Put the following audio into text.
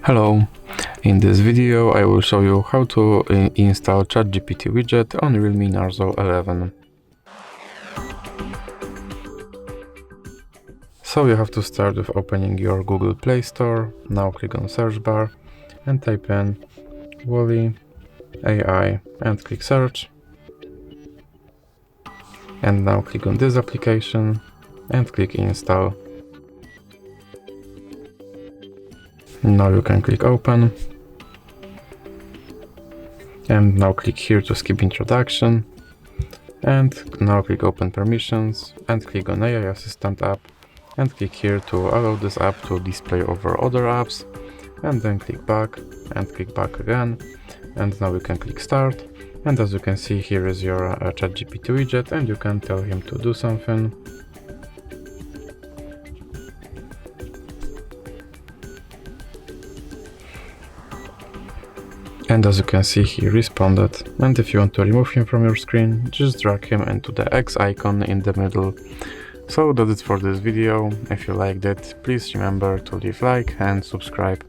Hello, in this video I will show you how to install ChatGPT widget on REALME Narzo 11. So you have to start with opening your Google Play Store. Now click on search bar and type in Wally AI and click search. And now click on this application and click install. Now you can click open. And now click here to skip introduction. And now click open permissions and click on AI Assistant app and click here to allow this app to display over other apps, and then click back and click back again, and now you can click start. And as you can see, here is your ChatGPT widget, and you can tell him to do something. And as you can see, he responded. And if you want to remove him from your screen, just drag him into the X icon in the middle. So that's it for this video. If you liked it, please remember to leave a like and subscribe.